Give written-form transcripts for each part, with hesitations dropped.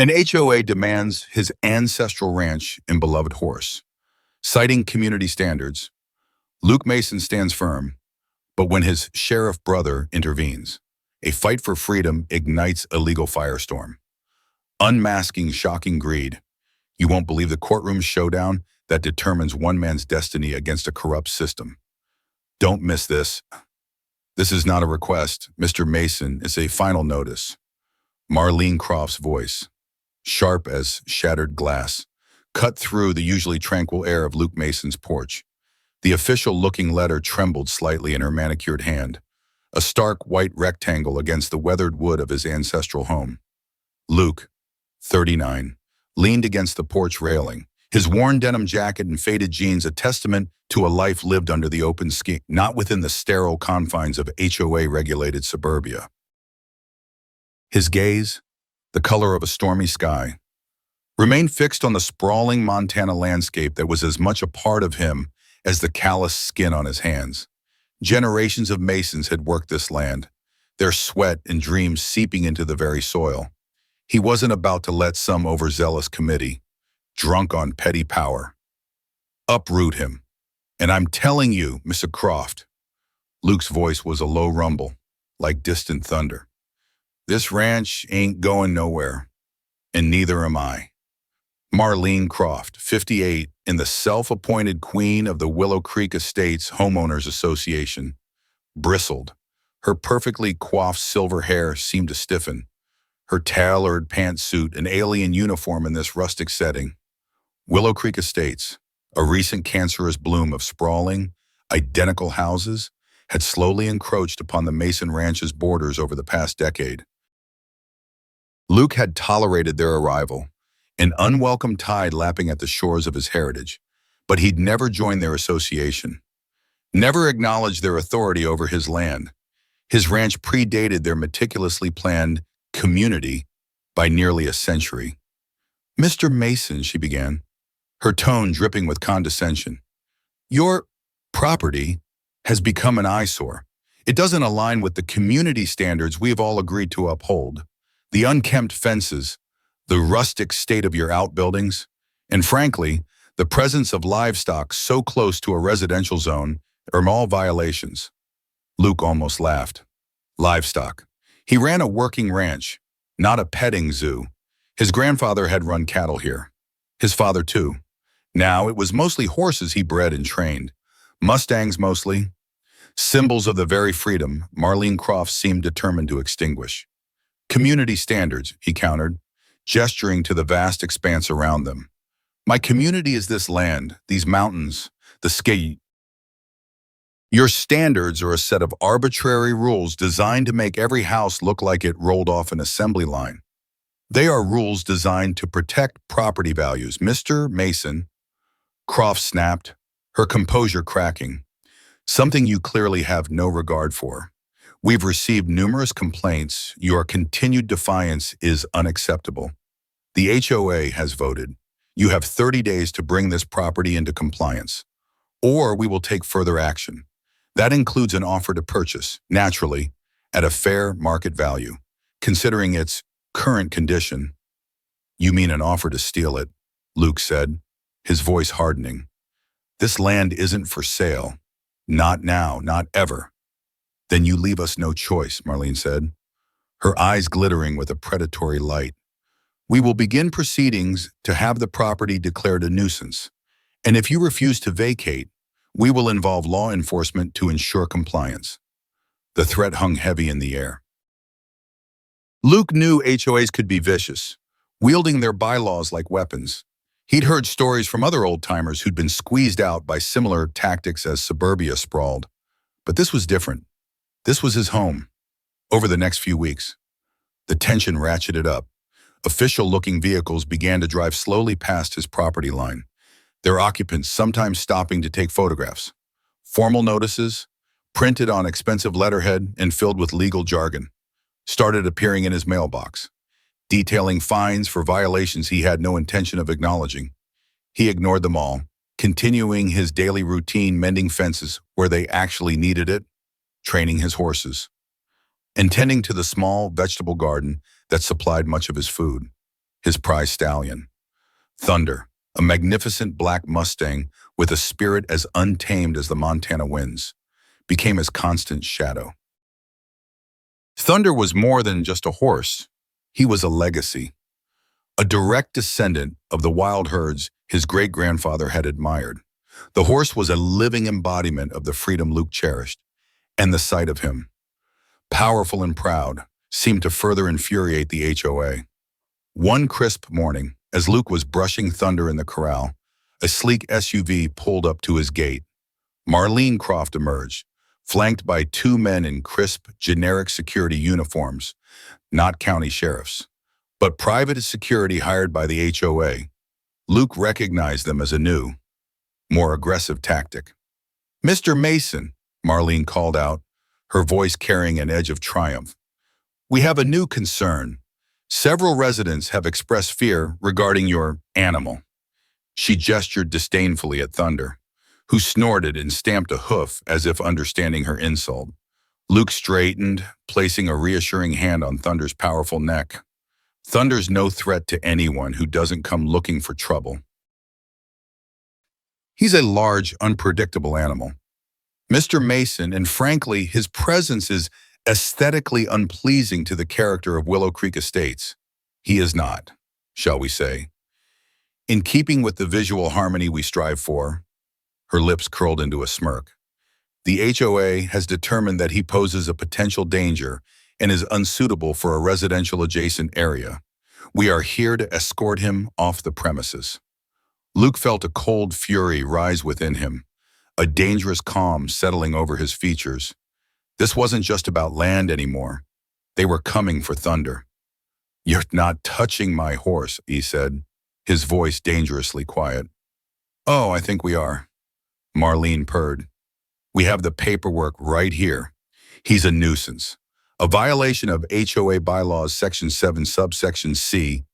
An HOA demands his ancestral ranch and beloved horse. Citing community standards, Luke Mason stands firm, but when his sheriff brother intervenes, a fight for freedom ignites a legal firestorm. Unmasking shocking greed, you won't believe the courtroom showdown that determines one man's destiny against a corrupt system. Don't miss this. This is not a request, Mr. Mason. It's a final notice. Marlene Croft's voice, sharp as shattered glass, cut through the usually tranquil air of Luke Mason's porch. The official-looking letter trembled slightly in her manicured hand, a stark white rectangle against the weathered wood of his ancestral home. Luke, 39, leaned against the porch railing, his worn denim jacket and faded jeans a testament to a life lived under the open sky, not within the sterile confines of HOA-regulated suburbia. His gaze, the color of a stormy sky, remained fixed on the sprawling Montana landscape that was as much a part of him as the callous skin on his hands. Generations of Masons had worked this land, their sweat and dreams seeping into the very soil. He wasn't about to let some overzealous committee, drunk on petty power, uproot him. And I'm telling you, Mr. Croft, Luke's voice was a low rumble, like distant thunder. This ranch ain't going nowhere, and neither am I. Marlene Croft, 58, and the self-appointed queen of the Willow Creek Estates Homeowners Association, bristled. Her perfectly coiffed silver hair seemed to stiffen. Her tailored pantsuit, an alien uniform in this rustic setting. Willow Creek Estates, a recent cancerous bloom of sprawling, identical houses, had slowly encroached upon the Mason Ranch's borders over the past decade. Luke had tolerated their arrival, an unwelcome tide lapping at the shores of his heritage, but he'd never joined their association, never acknowledged their authority over his land. His ranch predated their meticulously planned community by nearly a century. Mr. Mason, she began, her tone dripping with condescension. Your property has become an eyesore. It doesn't align with the community standards we've all agreed to uphold. The unkempt fences, the rustic state of your outbuildings, and frankly, the presence of livestock so close to a residential zone are all violations. Luke almost laughed. Livestock. He ran a working ranch, not a petting zoo. His grandfather had run cattle here. His father too. Now it was mostly horses he bred and trained. Mustangs mostly. Symbols of the very freedom Marlene Croft seemed determined to extinguish. Community standards, he countered, gesturing to the vast expanse around them. My community is this land, these mountains, the sky. Your standards are a set of arbitrary rules designed to make every house look like it rolled off an assembly line. They are rules designed to protect property values. Mr. Mason, Croft snapped, her composure cracking. Something you clearly have no regard for. We've received numerous complaints. Your continued defiance is unacceptable. The HOA has voted. You have 30 days to bring this property into compliance, or we will take further action. That includes an offer to purchase, naturally, at a fair market value, considering its current condition. You mean an offer to steal it, Luke said, his voice hardening. This land isn't for sale. Not now, not ever. Then you leave us no choice, Marlene said, her eyes glittering with a predatory light. We will begin proceedings to have the property declared a nuisance, and if you refuse to vacate, we will involve law enforcement to ensure compliance. The threat hung heavy in the air. Luke knew HOAs could be vicious, wielding their bylaws like weapons. He'd heard stories from other old-timers who'd been squeezed out by similar tactics as suburbia sprawled. But this was different. This was his home. Over the next few weeks, the tension ratcheted up. Official-looking vehicles began to drive slowly past his property line, their occupants sometimes stopping to take photographs. Formal notices, printed on expensive letterhead and filled with legal jargon, started appearing in his mailbox, detailing fines for violations he had no intention of acknowledging. He ignored them all, continuing his daily routine mending fences where they actually needed it, training his horses, and tending to the small vegetable garden that supplied much of his food. his prize stallion. Thunder, a magnificent black Mustang with a spirit as untamed as the Montana winds, became his constant shadow. Thunder was more than just a horse. He was a legacy, a direct descendant of the wild herds his great-grandfather had admired. The horse was a living embodiment of the freedom Luke cherished, and the sight of him, powerful and proud, seemed to further infuriate the HOA. One crisp morning, as Luke was brushing Thunder in the corral, a sleek SUV pulled up to his gate. Marlene Croft emerged, flanked by two men in crisp, generic security uniforms, not county sheriffs, but private security hired by the HOA. Luke recognized them as a new, more aggressive tactic. "Mr. Mason," Marlene called out, her voice carrying an edge of triumph. "We have a new concern. Several residents have expressed fear regarding your animal." She gestured disdainfully at Thunder, who snorted and stamped a hoof as if understanding her insult. Luke straightened, placing a reassuring hand on Thunder's powerful neck. "Thunder's no threat to anyone who doesn't come looking for trouble. He's a large, unpredictable animal, Mr. Mason, and frankly, his presence is aesthetically unpleasing to the character of Willow Creek Estates. He is not, shall we say, in keeping with the visual harmony we strive for." Her lips curled into a smirk. "The HOA has determined that he poses a potential danger and is unsuitable for a residential adjacent area. We are here to escort him off the premises." Luke felt a cold fury rise within him, a dangerous calm settling over his features. This wasn't just about land anymore. They were coming for Thunder. "You're not touching my horse," he said, his voice dangerously quiet. "Oh, I think we are," Marlene purred. "We have the paperwork right here. He's a nuisance. A violation of HOA bylaws Section 7 subsection C,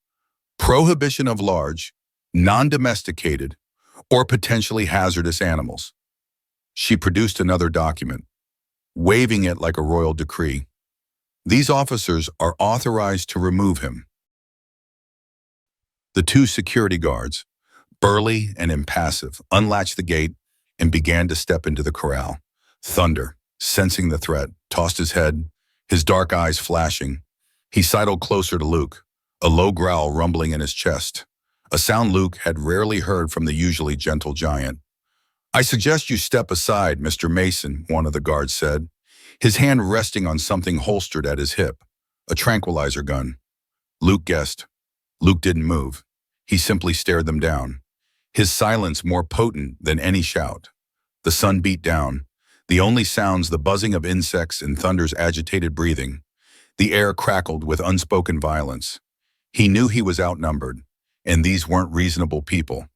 prohibition of large, non-domesticated, or potentially hazardous animals." She produced another document, waving it like a royal decree. "These officers are authorized to remove him." The two security guards, burly and impassive, unlatched the gate and began to step into the corral. Thunder, sensing the threat, tossed his head, his dark eyes flashing. He sidled closer to Luke, a low growl rumbling in his chest, a sound Luke had rarely heard from the usually gentle giant. "I suggest you step aside, Mr. Mason," one of the guards said, his hand resting on something holstered at his hip, a tranquilizer gun. Luke guessed. Luke didn't move. He simply stared them down, his silence more potent than any shout. The sun beat down, the only sounds the buzzing of insects and Thunder's agitated breathing. The air crackled with unspoken violence. He knew he was outnumbered, and these weren't reasonable people.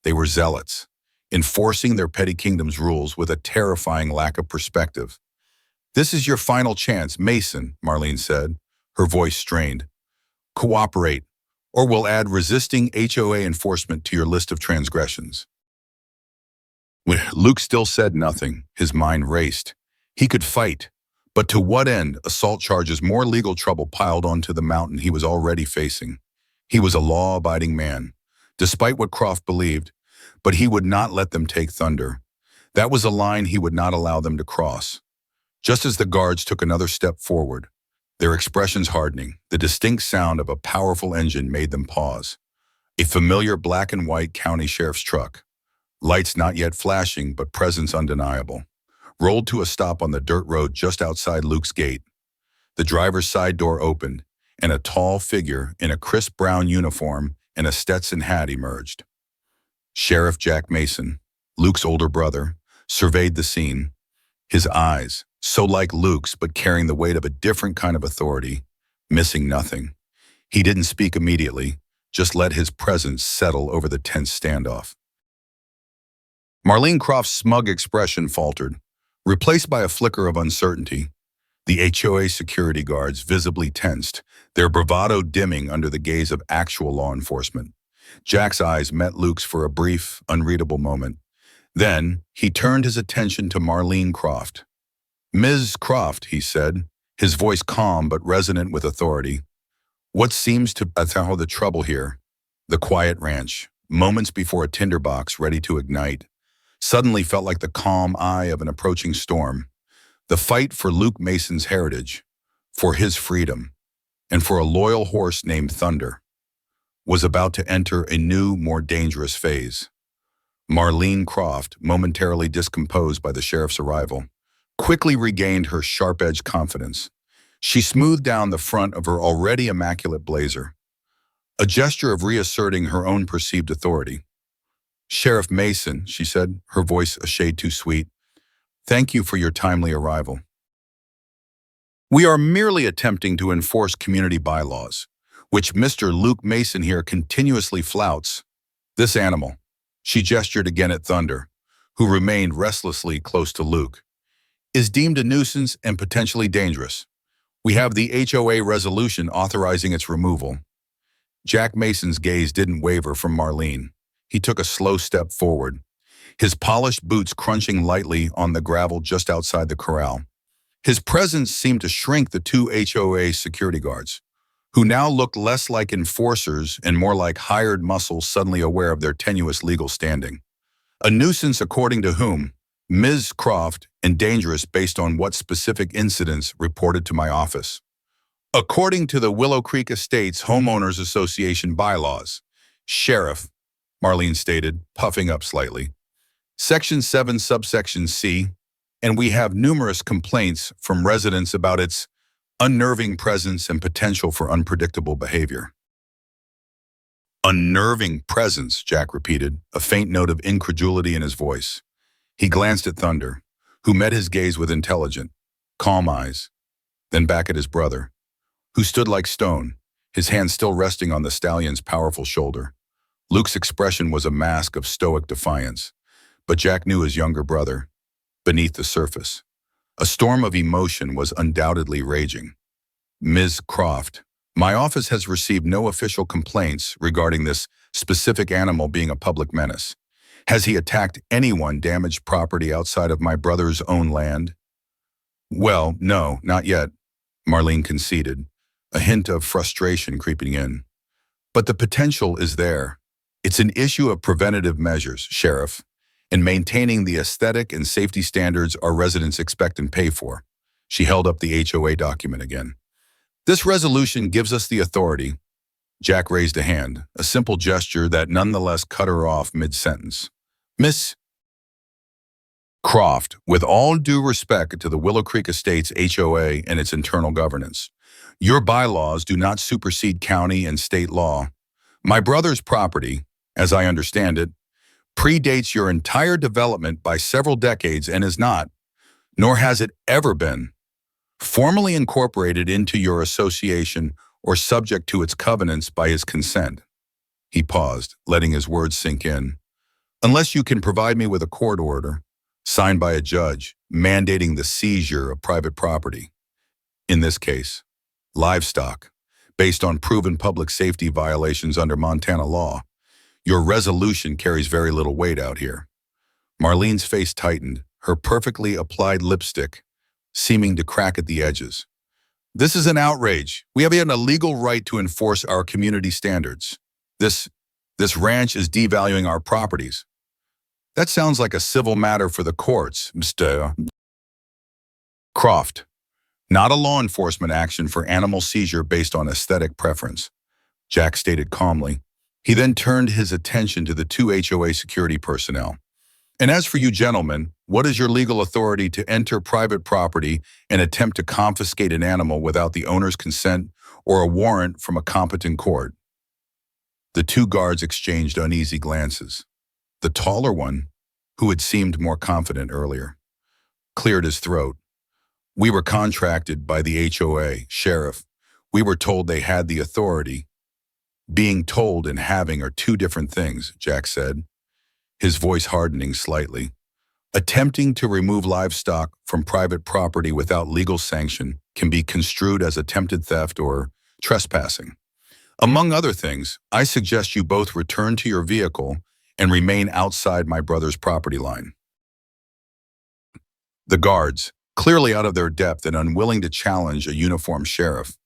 They were zealots, enforcing their petty kingdom's rules with a terrifying lack of perspective. "This is your final chance, Mason," Marlene said, her voice strained. "Cooperate, or we'll add resisting HOA enforcement to your list of transgressions." Luke still said nothing. His mind raced. He could fight, but to what end? Assault charges, more legal trouble piled onto the mountain he was already facing. He was a law-abiding man, despite what Croft believed, but he would not let them take Thunder. That was a line he would not allow them to cross. Just as the guards took another step forward, their expressions hardening, the distinct sound of a powerful engine made them pause. A familiar black and white county sheriff's truck, lights not yet flashing but presence undeniable, rolled to a stop on the dirt road just outside Luke's gate. The driver's side door opened, and a tall figure in a crisp brown uniform and a Stetson hat emerged. Sheriff Jack Mason, Luke's older brother, surveyed the scene. His eyes, so like Luke's but carrying the weight of a different kind of authority, missing nothing. He didn't speak immediately, just let his presence settle over the tense standoff. Marlene Croft's smug expression faltered, replaced by a flicker of uncertainty. The HOA security guards visibly tensed, their bravado dimming under the gaze of actual law enforcement. Jack's eyes met Luke's for a brief, unreadable moment. Then, he turned his attention to Marlene Croft. "Ms. Croft," he said, his voice calm but resonant with authority, What seems to be the trouble here? The quiet ranch, moments before a tinderbox ready to ignite, suddenly felt like the calm eye of an approaching storm. The fight for Luke Mason's heritage, for his freedom, and for a loyal horse named Thunder, was about to enter a new, more dangerous phase. Marlene Croft, momentarily discomposed by the sheriff's arrival, quickly regained her sharp-edged confidence. She smoothed down the front of her already immaculate blazer, a gesture of reasserting her own perceived authority. "Sheriff Mason," she said, her voice a shade too sweet, "thank you for your timely arrival. We are merely attempting to enforce community bylaws, which Mr. Luke Mason here continuously flouts. This animal," she gestured again at Thunder, who remained restlessly close to Luke, "is deemed a nuisance and potentially dangerous. We have the HOA resolution authorizing its removal." Jack Mason's gaze didn't waver from Marlene. He took a slow step forward, his polished boots crunching lightly on the gravel just outside the corral. His presence seemed to shrink the two HOA security guards, who now looked less like enforcers and more like hired muscles suddenly aware of their tenuous legal standing. A nuisance according to whom? Ms. Croft, and dangerous based on what specific incidents reported to my office. According to the Willow Creek Estates Homeowners Association bylaws, Sheriff, Marlene stated, puffing up slightly. Section 7, subsection C, and we have numerous complaints from residents about its unnerving presence and potential for unpredictable behavior. "Unnerving presence," Jack repeated, a faint note of incredulity in his voice. He glanced at Thunder, who met his gaze with intelligent, calm eyes, then back at his brother, who stood like stone, his hand still resting on the stallion's powerful shoulder. Luke's expression was a mask of stoic defiance, but Jack knew his younger brother. Beneath the surface, a storm of emotion was undoubtedly raging. "Ms. Croft, my office has received no official complaints regarding this specific animal being a public menace. Has he attacked anyone, damaged property outside of my brother's own land?" "Well, no, not yet," Marlene conceded, a hint of frustration creeping in. "But the potential is there. It's an issue of preventative measures, Sheriff, and maintaining the aesthetic and safety standards our residents expect and pay for." She held up the HOA document again. "This resolution gives us the authority." Jack raised a hand, a simple gesture that nonetheless cut her off mid-sentence. "Miss Croft, with all due respect to the Willow Creek Estates HOA and its internal governance, your bylaws do not supersede county and state law. My brother's property, as I understand it, predates your entire development by several decades and is not, nor has it ever been, formally incorporated into your association or subject to its covenants by his consent." He paused, letting his words sink in. "Unless you can provide me with a court order, signed by a judge, mandating the seizure of private property, in this case, livestock, based on proven public safety violations under Montana law, your resolution carries very little weight out here." Marlene's face tightened, her perfectly applied lipstick seeming to crack at the edges. "This is an outrage. We have a legal right to enforce our community standards. This ranch is devaluing our properties." "That sounds like a civil matter for the courts, Mr. Croft, not a law enforcement action for animal seizure based on aesthetic preference," Jack stated calmly. He then turned his attention to the two HOA security personnel. "And as for you gentlemen, what is your legal authority to enter private property and attempt to confiscate an animal without the owner's consent or a warrant from a competent court?" The two guards exchanged uneasy glances. The taller one, who had seemed more confident earlier, cleared his throat. "We were contracted by the HOA, Sheriff. We were told they had the authority." "Being told and having are two different things," Jack said, his voice hardening slightly. "Attempting to remove livestock from private property without legal sanction can be construed as attempted theft or trespassing. Among other things, I suggest you both return to your vehicle and remain outside my brother's property line." The guards, clearly out of their depth and unwilling to challenge a uniformed sheriff,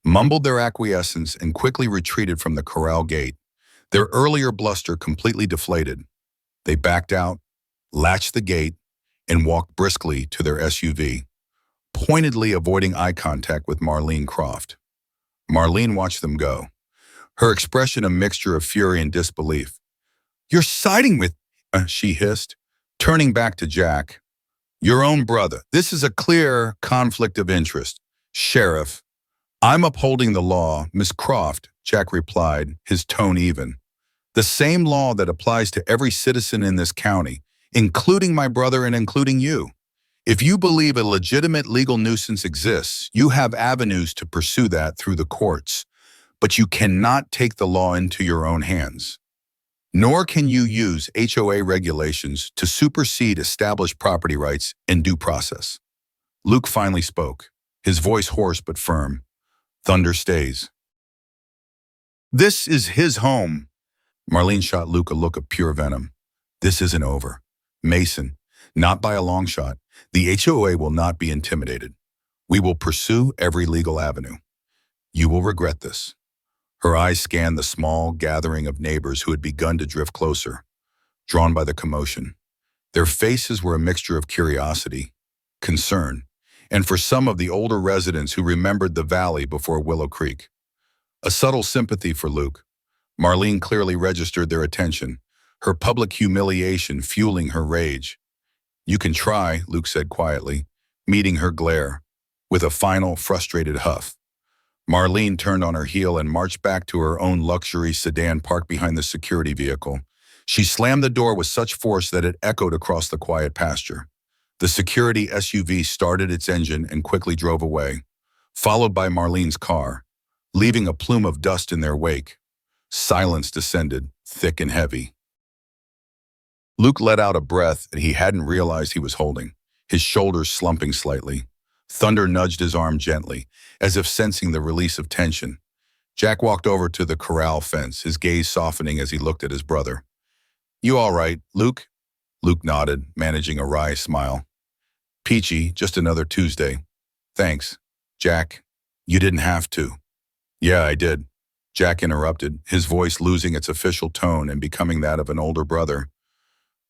mumbled their acquiescence, and quickly retreated from the corral gate, their earlier bluster completely deflated. They backed out, latched the gate, and walked briskly to their SUV, pointedly avoiding eye contact with Marlene Croft. Marlene watched them go, her expression a mixture of fury and disbelief. "You're siding with," she hissed, turning back to Jack. "Your own brother. This is a clear conflict of interest. Sheriff, I'm upholding the law, Miss Croft," Jack replied, his tone even. "The same law that applies to every citizen in this county, including my brother and including you. If you believe a legitimate legal nuisance exists, you have avenues to pursue that through the courts, but you cannot take the law into your own hands. Nor can you use HOA regulations to supersede established property rights and due process." Luke finally spoke, his voice hoarse but firm. "Thunder stays. This is his home." Marlene shot Luke a look of pure venom. "This isn't over. Mason, not by a long shot. The HOA will not be intimidated. We will pursue every legal avenue. You will regret this." Her eyes scanned the small gathering of neighbors who had begun to drift closer, drawn by the commotion. Their faces were a mixture of curiosity, concern, and for some of the older residents who remembered the valley before Willow Creek, a subtle sympathy for Luke. Marlene clearly registered their attention, her public humiliation fueling her rage. "You can try," Luke said quietly, meeting her glare, with a final, frustrated huff. Marlene turned on her heel and marched back to her own luxury sedan parked behind the security vehicle. She slammed the door with such force that it echoed across the quiet pasture. The security SUV started its engine and quickly drove away, followed by Marlene's car, leaving a plume of dust in their wake. Silence descended, thick and heavy. Luke let out a breath that he hadn't realized he was holding, his shoulders slumping slightly. Thunder nudged his arm gently, as if sensing the release of tension. Jack walked over to the corral fence, his gaze softening as he looked at his brother. "You all right, Luke?" Luke nodded, managing a wry smile. "Peachy, just another Tuesday. Thanks. Jack, you didn't have to." "Yeah, I did," Jack interrupted, his voice losing its official tone and becoming that of an older brother.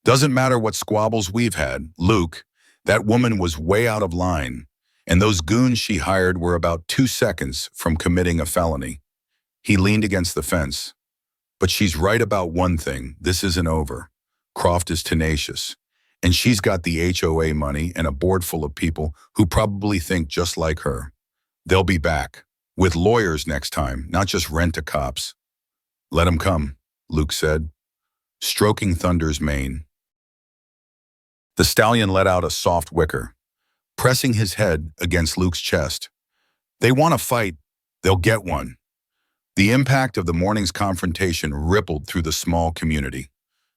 "Doesn't matter what squabbles we've had, Luke, that woman was way out of line, and those goons she hired were about 2 seconds from committing a felony." He leaned against the fence. "But she's right about one thing, this isn't over. Croft is tenacious, and she's got the HOA money and a board full of people who probably think just like her. They'll be back, with lawyers next time, not just rent-a-cops." "Let 'em come," Luke said, stroking Thunder's mane. The stallion let out a soft whicker, pressing his head against Luke's chest. "They want to fight, they'll get one." The impact of the morning's confrontation rippled through the small community.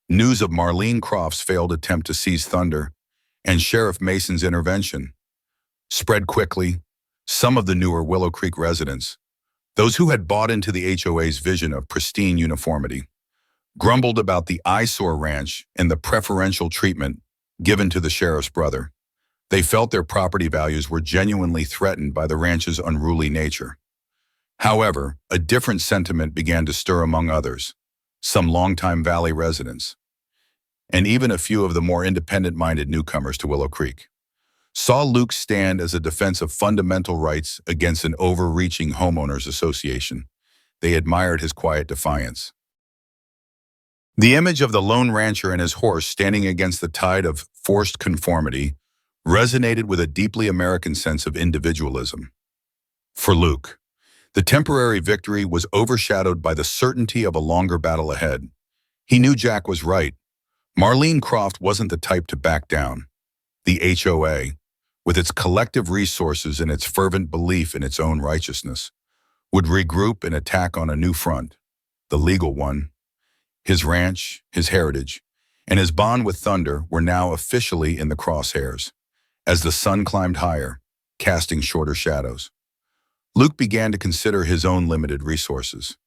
News of Marlene Croft's failed attempt to seize Thunder and Sheriff Mason's intervention spread quickly. Some of the newer Willow Creek residents, those who had bought into the HOA's vision of pristine uniformity, grumbled about the eyesore ranch and the preferential treatment given to the sheriff's brother. They felt their property values were genuinely threatened by the ranch's unruly nature. However, a different sentiment began to stir among others, some longtime Valley residents, and even a few of the more independent-minded newcomers to Willow Creek. Saw Luke stand as a defense of fundamental rights against an overreaching homeowners association. They admired his quiet defiance. The image of the lone rancher and his horse standing against the tide of forced conformity resonated with a deeply American sense of individualism. For Luke, the temporary victory was overshadowed by the certainty of a longer battle ahead. He knew Jack was right. Marlene Croft wasn't the type to back down. The HOA, with its collective resources and its fervent belief in its own righteousness, would regroup and attack on a new front, the legal one. His ranch, his heritage, and his bond with Thunder were now officially in the crosshairs, as the sun climbed higher, casting shorter shadows. Luke began to consider his own limited resources.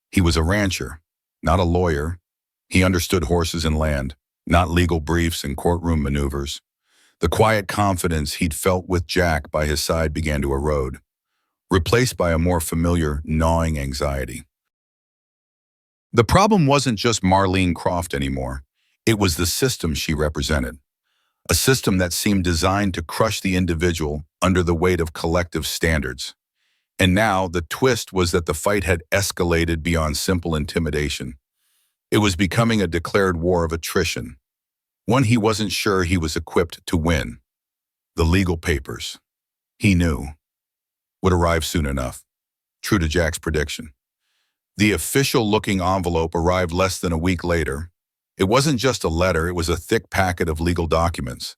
He was a rancher, not a lawyer. He understood horses and land, not legal briefs and courtroom maneuvers. The quiet confidence he'd felt with Jack by his side began to erode. replaced by a more familiar, gnawing anxiety. The problem wasn't just Marlene Croft anymore. It was the system she represented, a system that seemed designed to crush the individual under the weight of collective standards. And now, the twist was that the fight had escalated beyond simple intimidation. It was becoming a declared war of attrition, one he wasn't sure he was equipped to win. The legal papers, he knew, would arrive soon enough, true to Jack's prediction. The official-looking envelope arrived less than a week later. It wasn't just a letter, it was a thick packet of legal documents.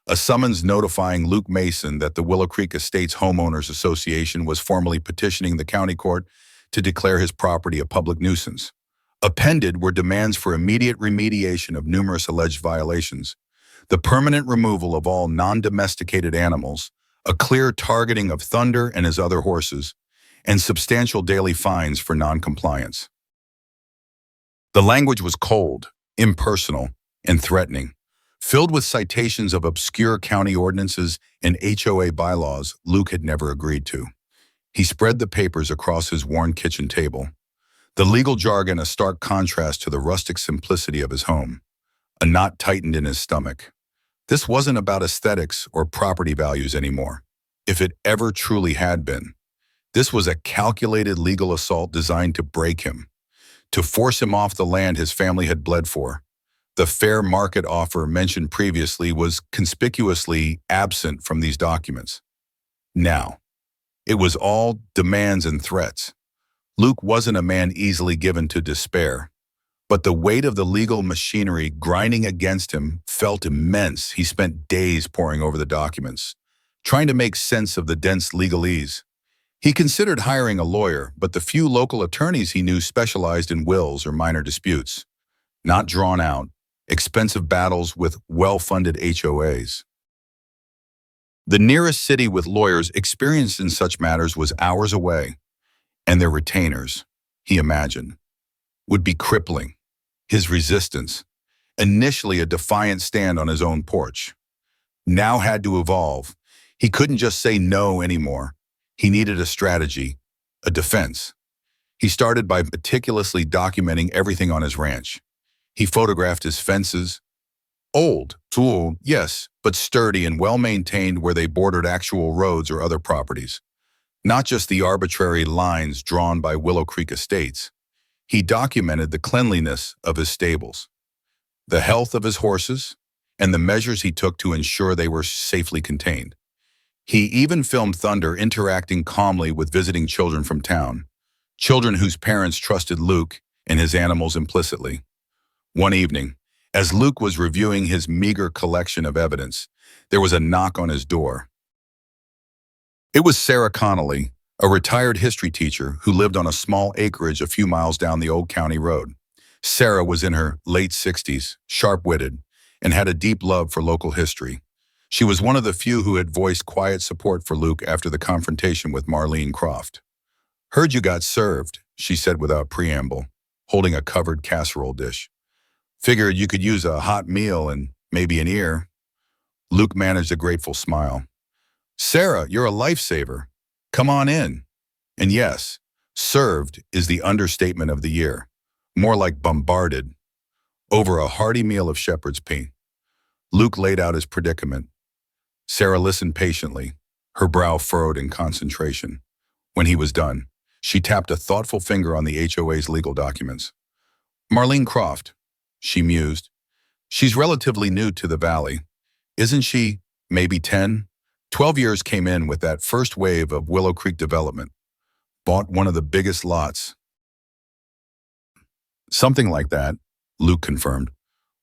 A summons notifying Luke Mason that the Willow Creek Estates Homeowners Association was formally petitioning the county court to declare his property a public nuisance. Appended were demands for immediate remediation of numerous alleged violations, the permanent removal of all non-domesticated animals, a clear targeting of Thunder and his other horses, and substantial daily fines for non-compliance. The language was cold, impersonal, and threatening, filled with citations of obscure county ordinances and HOA bylaws Luke had never agreed to. He spread the papers across his worn kitchen table, the legal jargon a stark contrast to the rustic simplicity of his home. A knot tightened in his stomach. This wasn't about aesthetics or property values anymore, if it ever truly had been. This was a calculated legal assault designed to break him, to force him off the land his family had bled for. The fair market offer mentioned previously was conspicuously absent from these documents. Now, it was all demands and threats. Luke wasn't a man easily given to despair, but the weight of the legal machinery grinding against him felt immense. He spent days poring over the documents, trying to make sense of the dense legalese. He considered hiring a lawyer, but the few local attorneys he knew specialized in wills or minor disputes, not drawn-out, expensive battles with well-funded HOAs. The nearest city with lawyers experienced in such matters was hours away, and their retainers, he imagined, would be crippling. His resistance, initially a defiant stand on his own porch, now had to evolve. He couldn't just say no anymore. He needed a strategy, a defense. He started by meticulously documenting everything on his ranch. He photographed his fences, old, too, yes, but sturdy and well-maintained where they bordered actual roads or other properties, not just the arbitrary lines drawn by Willow Creek Estates. He documented the cleanliness of his stables, the health of his horses, and the measures he took to ensure they were safely contained. He even filmed Thunder interacting calmly with visiting children from town, children whose parents trusted Luke and his animals implicitly. One evening, as Luke was reviewing his meager collection of evidence, there was a knock on his door. It was Sarah Connolly, a retired history teacher who lived on a small acreage a few miles down the old county road. Sarah was in her late 60s, sharp-witted, and had a deep love for local history. She was one of the few who had voiced quiet support for Luke after the confrontation with Marlene Croft. "Heard you got served," she said without preamble, holding a covered casserole dish. "Figured you could use a hot meal and maybe an ear." Luke managed a grateful smile. "Sarah, you're a lifesaver. Come on in." And yes, served is the understatement of the year, more like bombarded, over a hearty meal of shepherd's pea. Luke laid out his predicament. Sarah listened patiently, her brow furrowed in concentration. When he was done, she tapped a thoughtful finger on the HOA's legal documents. "Marlene Croft," she mused. "She's relatively new to the valley. Isn't she, maybe 10? 12 years came in with that first wave of Willow Creek development. Bought one of the biggest lots." "Something like that," Luke confirmed.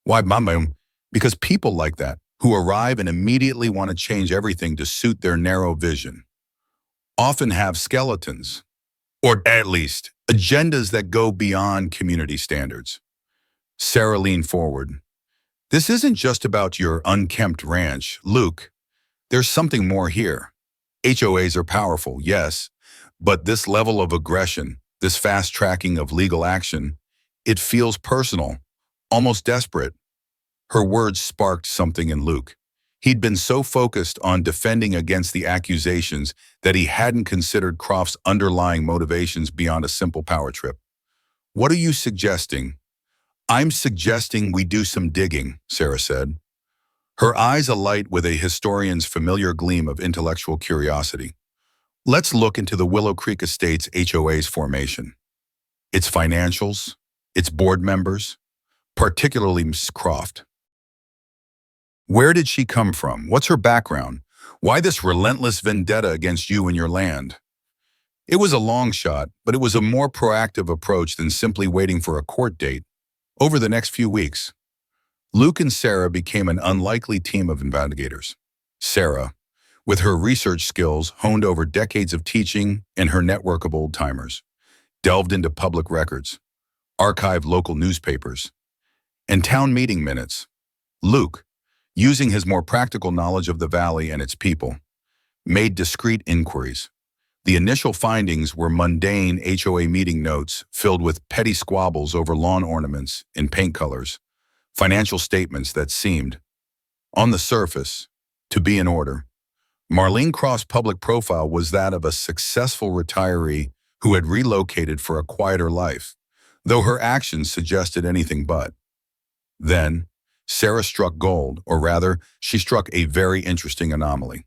"Why, Mama? Because people like that, who arrive and immediately want to change everything to suit their narrow vision, often have skeletons, or at least agendas that go beyond community standards." Sarah leaned forward. "This isn't just about your unkempt ranch, Luke. There's something more here. HOAs are powerful, yes, but this level of aggression, this fast tracking of legal action, it feels personal, almost desperate." Her words sparked something in Luke. He'd been so focused on defending against the accusations that he hadn't considered Croft's underlying motivations beyond a simple power trip. "What are you suggesting?" "I'm suggesting we do some digging," Sarah said, her eyes alight with a historian's familiar gleam of intellectual curiosity. "Let's look into the Willow Creek Estates HOA's formation, its financials, its board members, particularly Miss Croft. Where did she come from? What's her background? Why this relentless vendetta against you and your land?" It was a long shot, but it was a more proactive approach than simply waiting for a court date. Over the next few weeks, Luke and Sarah became an unlikely team of investigators. Sarah, with her research skills honed over decades of teaching and her network of old-timers, delved into public records, archived local newspapers, and town meeting minutes. Luke, using his more practical knowledge of the valley and its people, made discreet inquiries. The initial findings were mundane HOA meeting notes filled with petty squabbles over lawn ornaments and paint colors, financial statements that seemed, on the surface, to be in order. Marlene Croft's public profile was that of a successful retiree who had relocated for a quieter life, though her actions suggested anything but. Then, Sarah struck gold, or rather, she struck a very interesting anomaly.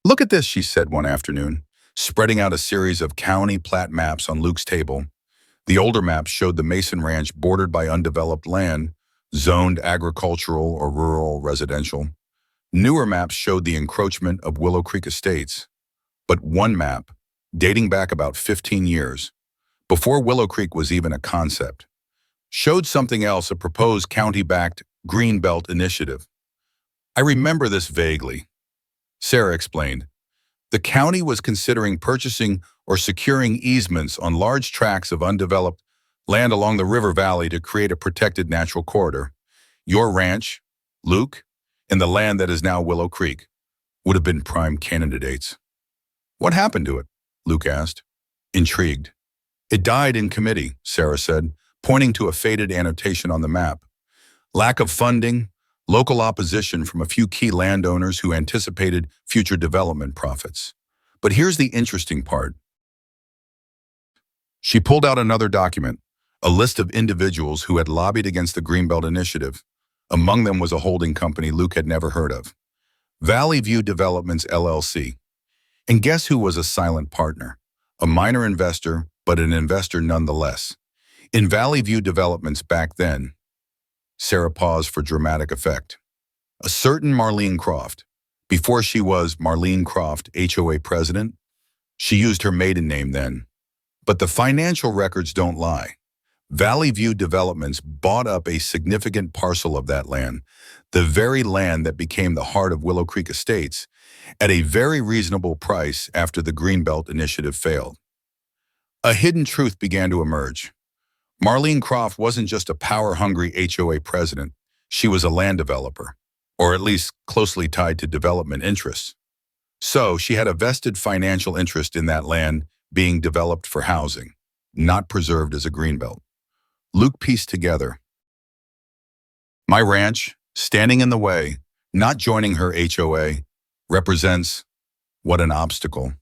"Look at this," she said one afternoon, spreading out a series of county plat maps on Luke's table. The older maps showed the Mason Ranch bordered by undeveloped land, zoned agricultural or rural residential. Newer maps showed the encroachment of Willow Creek Estates. But one map, dating back about 15 years, before Willow Creek was even a concept, showed something else, a proposed county-backed Greenbelt initiative. "I remember this vaguely," Sarah explained. "The county was considering purchasing or securing easements on large tracts of undeveloped land along the river valley to create a protected natural corridor. Your ranch, Luke, and the land that is now Willow Creek would have been prime candidates." "What happened to it?" Luke asked, intrigued. "It died in committee," Sarah said, pointing to a faded annotation on the map. "Lack of funding, local opposition from a few key landowners who anticipated future development profits. But here's the interesting part." She pulled out another document, a list of individuals who had lobbied against the Greenbelt Initiative. Among them was a holding company Luke had never heard of, Valley View Developments LLC. And guess who was a silent partner? A minor investor, but an investor nonetheless. In Valley View Developments back then, Sarah paused for dramatic effect, a certain Marlene Croft. Before she was Marlene Croft, HOA president, she used her maiden name then. But the financial records don't lie. Valley View Developments bought up a significant parcel of that land, the very land that became the heart of Willow Creek Estates, at a very reasonable price after the Greenbelt Initiative failed. A hidden truth began to emerge. Marlene Croft wasn't just a power-hungry HOA president, she was a land developer, or at least closely tied to development interests. So she had a vested financial interest in that land being developed for housing, not preserved as a greenbelt. Luke pieced together. My ranch, standing in the way, not joining her HOA, represents, what an obstacle,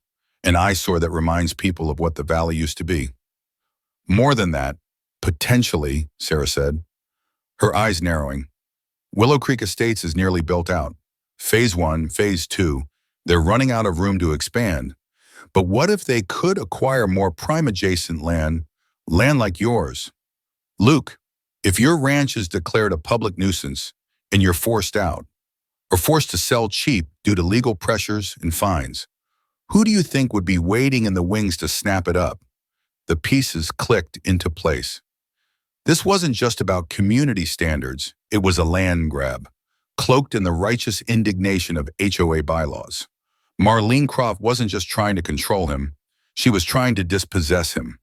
an eyesore that reminds people of what the valley used to be. More than that, potentially, Sarah said, her eyes narrowing. Willow Creek Estates is nearly built out. Phase 1, Phase 2, they're running out of room to expand. But what if they could acquire more prime-adjacent land like yours? Luke, if your ranch is declared a public nuisance and you're forced out, or forced to sell cheap due to legal pressures and fines, who do you think would be waiting in the wings to snap it up? The pieces clicked into place. This wasn't just about community standards, it was a land grab, cloaked in the righteous indignation of HOA bylaws. Marlene Croft wasn't just trying to control him, she was trying to dispossess him,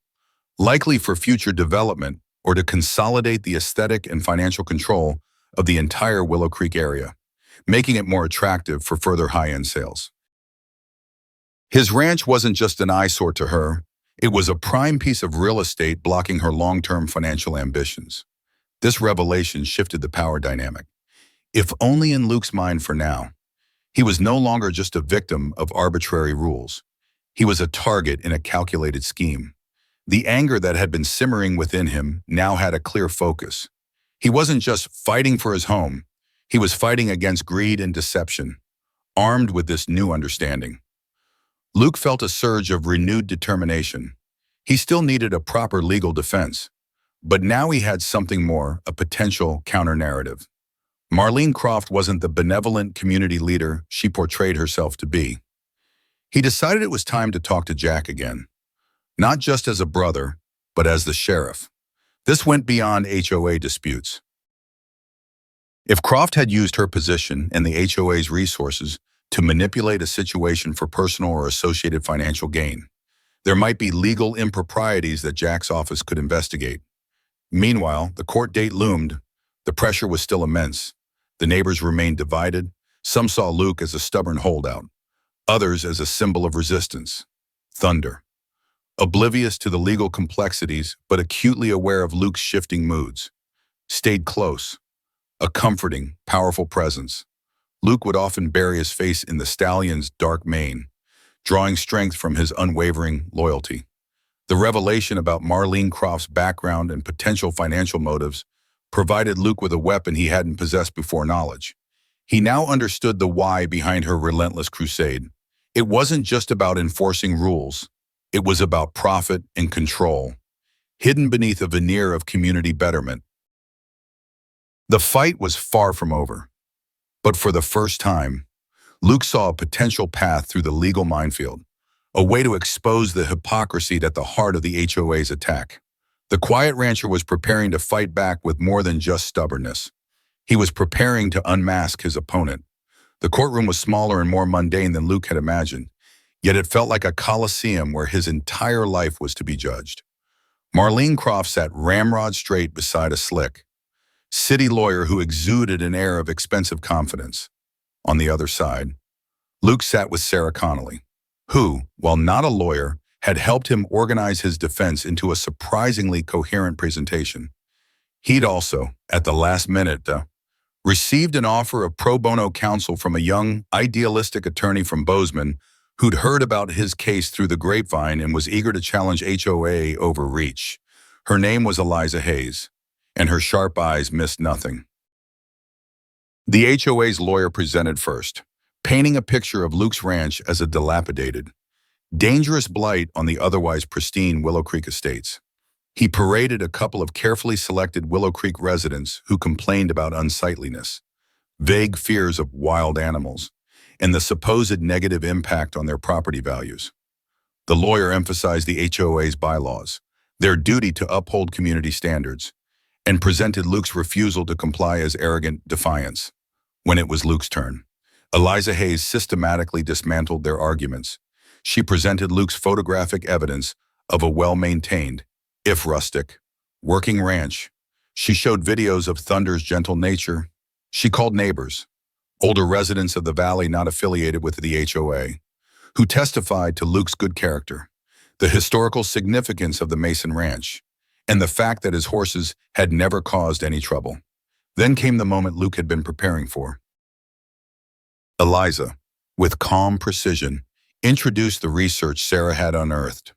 likely for future development or to consolidate the aesthetic and financial control of the entire Willow Creek area, making it more attractive for further high-end sales. His ranch wasn't just an eyesore to her, it was a prime piece of real estate blocking her long-term financial ambitions. This revelation shifted the power dynamic. if only in Luke's mind for now. He was no longer just a victim of arbitrary rules. He was a target in a calculated scheme. The anger that had been simmering within him now had a clear focus. He wasn't just fighting for his home. He was fighting against greed and deception, armed with this new understanding. Luke felt a surge of renewed determination. He still needed a proper legal defense, but now he had something more, a potential counter-narrative. Marlene Croft wasn't the benevolent community leader she portrayed herself to be. He decided it was time to talk to Jack again, not just as a brother, but as the sheriff. This went beyond HOA disputes. If Croft had used her position and the HOA's resources to manipulate a situation for personal or associated financial gain, there might be legal improprieties that Jack's office could investigate. Meanwhile, the court date loomed. The pressure was still immense. The neighbors remained divided. Some saw Luke as a stubborn holdout, others as a symbol of resistance. Thunder. Oblivious to the legal complexities, but acutely aware of Luke's shifting moods, stayed close, a comforting, powerful presence. Luke would often bury his face in the stallion's dark mane, drawing strength from his unwavering loyalty. The revelation about Marlene Croft's background and potential financial motives provided Luke with a weapon he hadn't possessed before: knowledge. He now understood the why behind her relentless crusade. It wasn't just about enforcing rules. It was about profit and control, hidden beneath a veneer of community betterment. The fight was far from over, but for the first time, Luke saw a potential path through the legal minefield, a way to expose the hypocrisy at the heart of the HOA's attack. The quiet rancher was preparing to fight back with more than just stubbornness. He was preparing to unmask his opponent. The courtroom was smaller and more mundane than Luke had imagined, yet it felt like a coliseum where his entire life was to be judged. Marlene Croft sat ramrod straight beside a slick city lawyer who exuded an air of expensive confidence. On the other side, Luke sat with Sarah Connolly, who, while not a lawyer, had helped him organize his defense into a surprisingly coherent presentation. He'd also, at the last minute, received an offer of pro bono counsel from a young, idealistic attorney from Bozeman who'd heard about his case through the grapevine and was eager to challenge HOA overreach. Her name was Eliza Hayes, and her sharp eyes missed nothing. The HOA's lawyer presented first, painting a picture of Luke's ranch as a dilapidated, dangerous blight on the otherwise pristine Willow Creek estates. He paraded a couple of carefully selected Willow Creek residents who complained about unsightliness, vague fears of wild animals, and the supposed negative impact on their property values. The lawyer emphasized the HOA's bylaws, their duty to uphold community standards, and presented Luke's refusal to comply as arrogant defiance. When it was Luke's turn, Eliza Hayes systematically dismantled their arguments. She presented Luke's photographic evidence of a well-maintained, if rustic, working ranch. She showed videos of Thunder's gentle nature. She called neighbors, older residents of the valley not affiliated with the HOA, who testified to Luke's good character, the historical significance of the Mason Ranch, and the fact that his horses had never caused any trouble. Then came the moment Luke had been preparing for. Eliza, with calm precision, introduced the research Sarah had unearthed.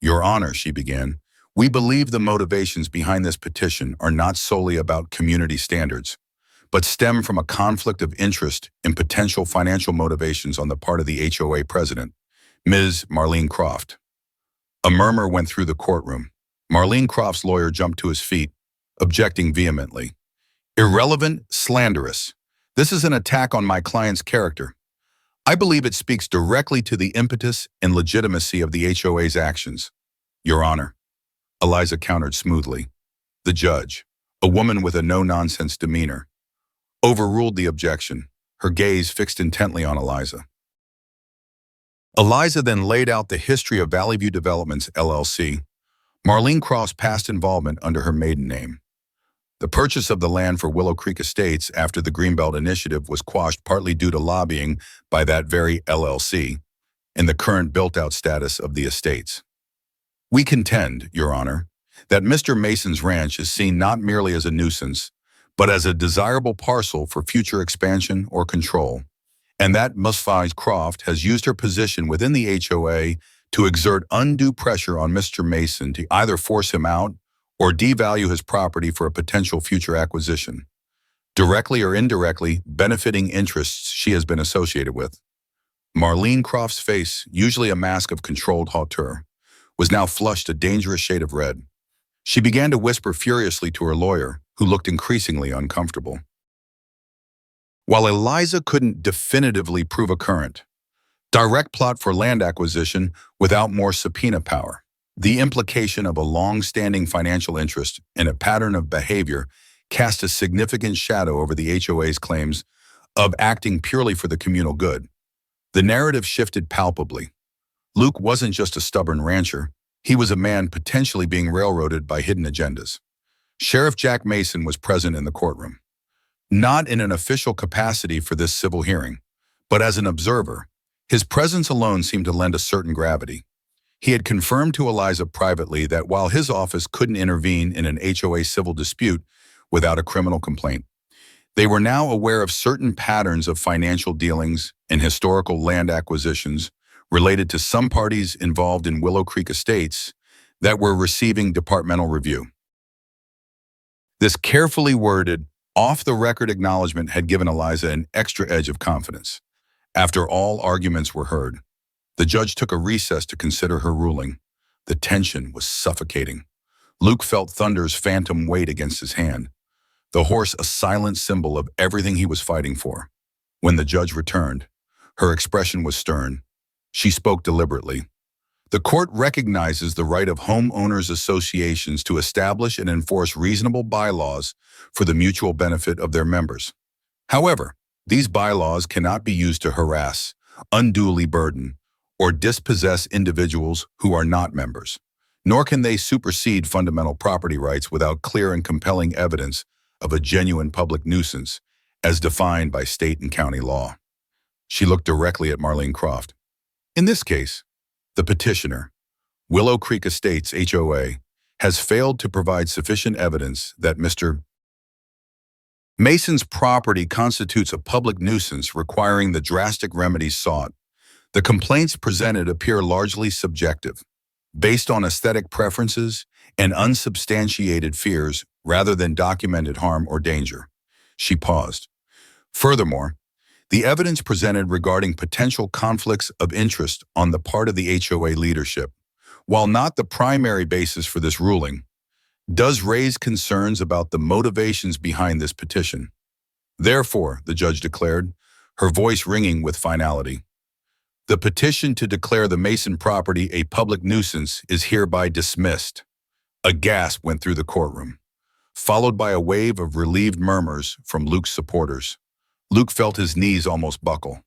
"Your Honor," she began, "we believe the motivations behind this petition are not solely about community standards, but stem from a conflict of interest and potential financial motivations on the part of the HOA president, Ms. Marlene Croft." A murmur went through the courtroom. Marlene Croft's lawyer jumped to his feet, objecting vehemently. "Irrelevant, slanderous. This is an attack on my client's character. I believe it speaks directly to the impetus and legitimacy of the HOA's actions." "Your Honor," Eliza countered smoothly. The judge, a woman with a no-nonsense demeanor, overruled the objection, her gaze fixed intently on Eliza. Eliza then laid out the history of Valley View Developments, LLC, Marlene Croft's past involvement under her maiden name. The purchase of the land for Willow Creek Estates after the Greenbelt Initiative was quashed partly due to lobbying by that very LLC and the current built-out status of the estates. "We contend, Your Honor, that Mr. Mason's ranch is seen not merely as a nuisance, but as a desirable parcel for future expansion or control. And that Ms. Croft has used her position within the HOA to exert undue pressure on Mr. Mason to either force him out or devalue his property for a potential future acquisition, directly or indirectly benefiting interests she has been associated with. Marlene Croft's face, usually a mask of controlled hauteur, was now flushed a dangerous shade of red. She began to whisper furiously to her lawyer, who looked increasingly uncomfortable. While Eliza couldn't definitively prove a current, direct plot for land acquisition without more subpoena power, the implication of a long-standing financial interest in a pattern of behavior cast a significant shadow over the HOA's claims of acting purely for the communal good. The narrative shifted palpably. Luke wasn't just a stubborn rancher. He was a man potentially being railroaded by hidden agendas. Sheriff Jack Mason was present in the courtroom, not in an official capacity for this civil hearing, but as an observer. His presence alone seemed to lend a certain gravity. He had confirmed to Eliza privately that while his office couldn't intervene in an HOA civil dispute without a criminal complaint, they were now aware of certain patterns of financial dealings and historical land acquisitions related to some parties involved in Willow Creek Estates that were receiving departmental review. This carefully worded, off-the-record acknowledgement had given Eliza an extra edge of confidence. After all arguments were heard, the judge took a recess to consider her ruling. The tension was suffocating. Luke felt Thunder's phantom weight against his hand, the horse a silent symbol of everything he was fighting for. When the judge returned, her expression was stern. She spoke deliberately. The court recognizes the right of homeowners associations to establish and enforce reasonable bylaws for the mutual benefit of their members. However, these bylaws cannot be used to harass, unduly burden, or dispossess individuals who are not members, nor can they supersede fundamental property rights without clear and compelling evidence of a genuine public nuisance as defined by state and county law. She looked directly at Marlene Croft. In this case, the petitioner, Willow Creek Estates HOA, has failed to provide sufficient evidence that Mr. Mason's property constitutes a public nuisance requiring the drastic remedies sought. The complaints presented appear largely subjective, based on aesthetic preferences and unsubstantiated fears rather than documented harm or danger. She paused. Furthermore, the evidence presented regarding potential conflicts of interest on the part of the HOA leadership, while not the primary basis for this ruling, does raise concerns about the motivations behind this petition. Therefore, the judge declared, her voice ringing with finality, the petition to declare the Mason property a public nuisance is hereby dismissed. A gasp went through the courtroom, followed by a wave of relieved murmurs from Luke's supporters. Luke felt his knees almost buckle,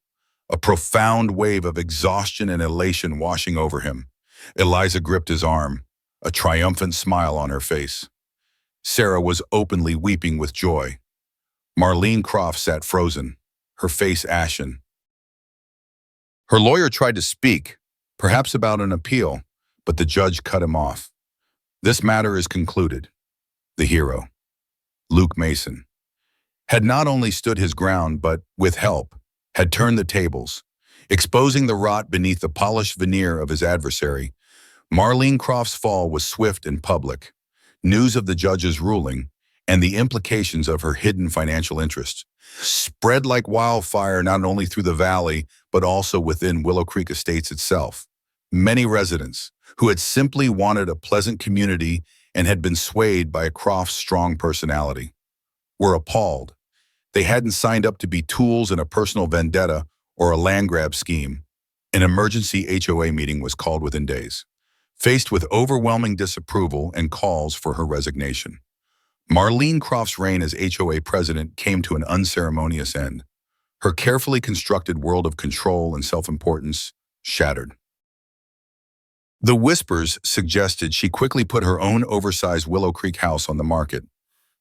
a profound wave of exhaustion and elation washing over him. Eliza gripped his arm, a triumphant smile on her face. Sarah was openly weeping with joy. Marlene Croft sat frozen, her face ashen. Her lawyer tried to speak, perhaps about an appeal, but the judge cut him off. This matter is concluded. The hero, Luke Mason, had not only stood his ground, but, with help, had turned the tables, exposing the rot beneath the polished veneer of his adversary. Marlene Croft's fall was swift and public. News of the judge's ruling and the implications of her hidden financial interests spread like wildfire not only through the valley, but also within Willow Creek Estates itself. Many residents, who had simply wanted a pleasant community and had been swayed by Croft's strong personality, were appalled. They hadn't signed up to be tools in a personal vendetta or a land grab scheme. An emergency HOA meeting was called within days, faced with overwhelming disapproval and calls for her resignation. Marlene Croft's reign as HOA president came to an unceremonious end. Her carefully constructed world of control and self-importance shattered. The whispers suggested she quickly put her own oversized Willow Creek house on the market.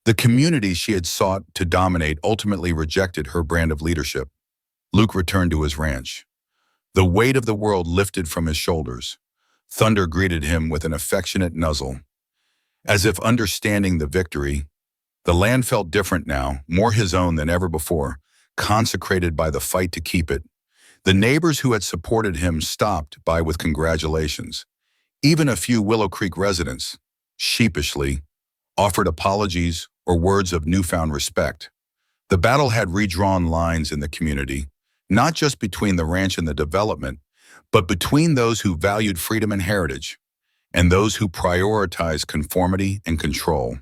The community she had sought to dominate ultimately rejected her brand of leadership. Luke returned to his ranch. The weight of the world lifted from his shoulders. Thunder greeted him with an affectionate nuzzle, as if understanding the victory The land felt different now, more his own than ever before, consecrated by the fight to keep it. The neighbors who had supported him stopped by with congratulations. Even a few Willow Creek residents, sheepishly, offered apologies or words of newfound respect. The battle had redrawn lines in the community, not just between the ranch and the development, but between those who valued freedom and heritage, and those who prioritized conformity and control.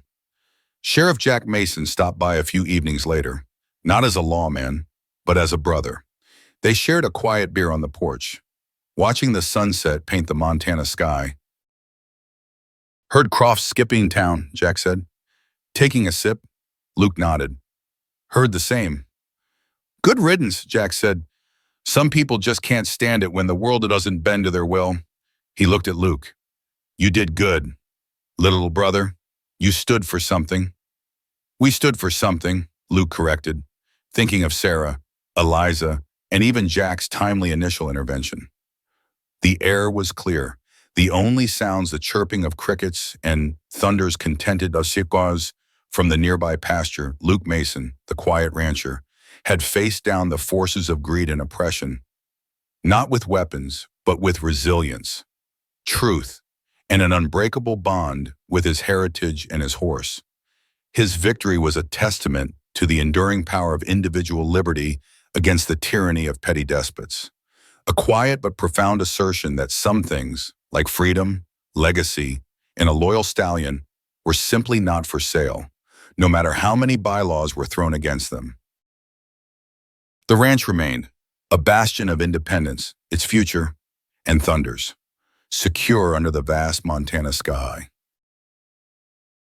Sheriff Jack Mason stopped by a few evenings later, not as a lawman, but as a brother. They shared a quiet beer on the porch, watching the sunset paint the Montana sky. "Heard Croft's skipping town," Jack said. Taking a sip, Luke nodded. "Heard the same." "Good riddance," Jack said. "Some people just can't stand it when the world doesn't bend to their will." He looked at Luke. "You did good, little brother. You stood for something." "We stood for something," Luke corrected, thinking of Sarah, Eliza, and even Jack's timely initial intervention. The air was clear. The only sounds the chirping of crickets and thunder's contented oscillas from the nearby pasture. Luke Mason, the quiet rancher, had faced down the forces of greed and oppression, not with weapons, but with resilience, truth, and an unbreakable bond with his heritage and his horse. His victory was a testament to the enduring power of individual liberty against the tyranny of petty despots. A quiet but profound assertion that some things, like freedom, legacy, and a loyal stallion, were simply not for sale, no matter how many bylaws were thrown against them. The ranch remained, a bastion of independence, its future, and thunders, secure under the vast Montana sky.